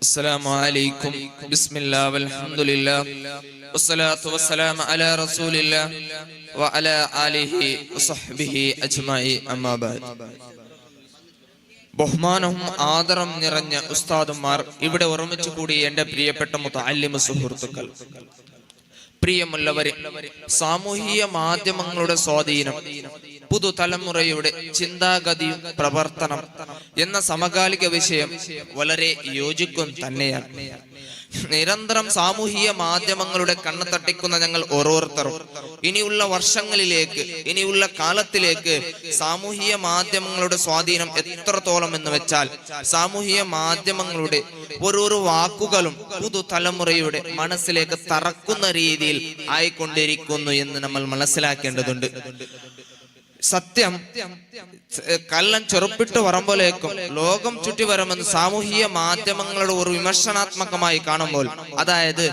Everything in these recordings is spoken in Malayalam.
السلام عليكم بسم الله والحمد لله والصلاة والسلام على رسول الله وعلى آله وصحبه أجمعين أما بعد. ബഹുമാനവും ആദരം നിറഞ്ഞ ഉസ്താദുമാർ, ഇവിടെ ഒരുമിച്ച് കൂടി എന്റെ പ്രിയപ്പെട്ട മുതഅല്ലിമ സുഹൃത്തുക്കൾ, പ്രിയമുള്ളവരെ, സാമൂഹിക മാധ്യമങ്ങളുടെ സ്വാധീനം, പുതുതലമുറയുടെ ചിന്താഗതിയും പ്രവർത്തനം എന്ന സമകാലിക വിഷയം വളരെ യോജിക്കും തന്നെയാണ്. നിരന്തരം സാമൂഹിക മാധ്യമങ്ങളുടെ കണ്ണ് തട്ടിക്കുന്ന ഞങ്ങൾ ഓരോരുത്തരും ഇനിയുള്ള വർഷങ്ങളിലേക്ക്, ഇനിയുള്ള കാലത്തിലേക്ക് സാമൂഹിക മാധ്യമങ്ങളുടെ സ്വാധീനം എത്രത്തോളം എന്ന് വെച്ചാൽ, സാമൂഹിക മാധ്യമങ്ങളുടെ ഓരോരോ വാക്കുകളും പുതുതലമുറയുടെ മനസ്സിലേക്ക് തറക്കുന്ന രീതിയിൽ ആയിക്കൊണ്ടിരിക്കുന്നു എന്ന് നമ്മൾ മനസ്സിലാക്കേണ്ടതുണ്ട്. സത്യം കള്ളൻ ചെറുപ്പിട്ട് വരുമ്പോഴേക്കും ലോകം ചുറ്റി വരുമെന്ന് സാമൂഹിക മാധ്യമങ്ങളുടെ ഒരു വിമർശനാത്മകമായി കാണുമ്പോൾ, അതായത്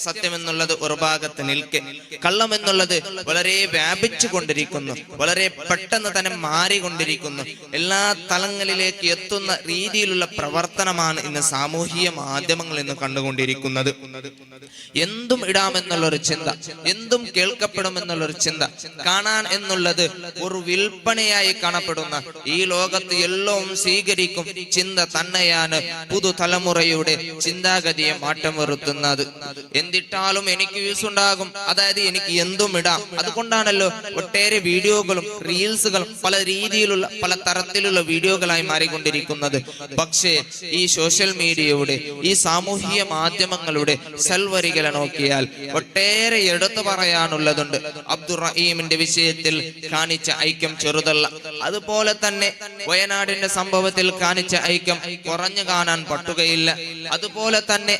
സത്യം എന്നുള്ളത് ഒരു ഭാഗത്ത് നിൽക്കെ, കള്ളം എന്നുള്ളത് വളരെ വ്യാപിച്ചു കൊണ്ടിരിക്കുന്നു, വളരെ പെട്ടെന്ന് തന്നെ മാറിക്കൊണ്ടിരിക്കുന്നു, എല്ലാ തലങ്ങളിലേക്ക് എത്തുന്ന രീതിയിലുള്ള പ്രവർത്തനമാണ് ഇന്ന് സാമൂഹിക മാധ്യമങ്ങൾ ഇന്ന് കണ്ടുകൊണ്ടിരിക്കുന്നത്. എന്തും ഇടാമെന്നുള്ളൊരു ചിന്ത, എന്തും കേൾക്കപ്പെടുമെന്നുള്ളൊരു ചിന്ത, കാണാൻ എന്നുള്ളത് ഒരു വിൽപ്പനയായി കാണപ്പെടുന്ന ഈ ലോകത്ത് എല്ലാം സ്വീകരിക്കും ചിന്ത തന്നെയാണ് പുതുതലമുറയുടെ ചിന്താഗതിയെ മാറ്റം വരുത്തുന്നത്. എന്തിട്ടാലും എനിക്ക് വ്യൂസ് ഉണ്ടാകും, അതായത് എനിക്ക് എന്തും ഇടാം. അതുകൊണ്ടാണല്ലോ ഒട്ടേറെ വീഡിയോകളും റീൽസുകളും പല രീതിയിലുള്ള പല തരത്തിലുള്ള വീഡിയോകളായി മാറിക്കൊണ്ടിരിക്കുന്നത്. പക്ഷേ ഈ സോഷ്യൽ മീഡിയയുടെ, ഈ സാമൂഹിക മാധ്യമങ്ങളുടെ സൽവരികളെ നോക്കിയാൽ ഒട്ടേറെ എടുത്തു പറയാനുള്ളതുണ്ട്. അബ്ദുറഹീമിന്റെ വിഷയത്തിൽ കാണിച്ച ഐക്യം ചെറുതല്ല. അതുപോലെ തന്നെ വയനാടിന്റെ സംഭവത്തിൽ കാണിച്ച ഐക്യം കുറഞ്ഞു കാണാൻ പറ്റുകയില്ല. അതുപോലെ തന്നെ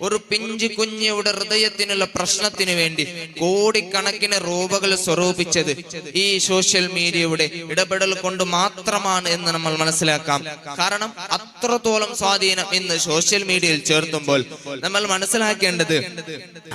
ഒരു പിഞ്ചു കുഞ്ഞിയുടെ ഹൃദയത്തിനുള്ള പ്രശ്നത്തിന് വേണ്ടി കോടിക്കണക്കിന് രൂപകൾ സ്വരൂപിച്ചത് ഈ സോഷ്യൽ മീഡിയയുടെ ഇടപെടൽ കൊണ്ട് മാത്രമാണ് എന്ന് നമ്മൾ മനസ്സിലാക്കാം. കാരണം അത്രത്തോളം സ്വാധീനം ഇന്ന് സോഷ്യൽ മീഡിയയിൽ ചേർത്തുമ്പോൾ നമ്മൾ മനസ്സിലാക്കേണ്ടത്,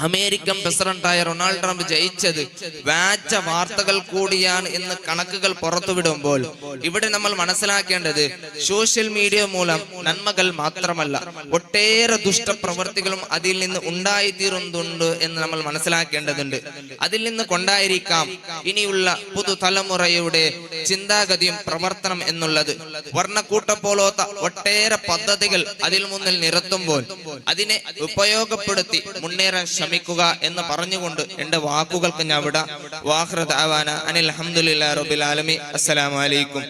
അമേരിക്കൻ പ്രസിഡന്റായ ഡൊണാൾഡ് ട്രംപ് ജയിച്ചത് വ്യാജ വാർത്തകൾ കൂടിയാണ് എന്ന് കണക്കുകൾ പുറത്തുവിടുമ്പോൾ ഇവിടെ നമ്മൾ മനസ്സിലാക്കേണ്ടത്, സോഷ്യൽ മീഡിയ മൂലം നന്മകൾ മാത്രമല്ല ഒട്ടേറെ ദുഷ്ടപ്രവൃത്തികളും അതിൽ നിന്ന് ഉണ്ടായിത്തീരുന്നുണ്ട് എന്ന് നമ്മൾ മനസ്സിലാക്കേണ്ടതുണ്ട്. അതിൽ നിന്ന് കൊണ്ടായിരിക്കാം ഇനിയുള്ള പുതുതലമുറയുടെ ചിന്താഗതിയും പ്രവർത്തനം എന്നുള്ളത്. വർണ്ണക്കൂട്ട പോലോത്ത ഒട്ടേറെ പദ്ധതികൾ അതിൽ മുന്നിൽ നിരത്തുമ്പോൾ അതിനെ ഉപയോഗപ്പെടുത്തി മുന്നേറാൻ ശ്രമിക്കുക എന്ന് പറഞ്ഞുകൊണ്ട് എന്റെ വാക്കുകൾക്ക് ഞാൻ വിടാം. വാഖിറു ദഅവാന അനിൽ ഹംദുലില്ലാഹി റബ്ബിൽ ആലമീൻ. അസ്സലാമു അലൈക്കും.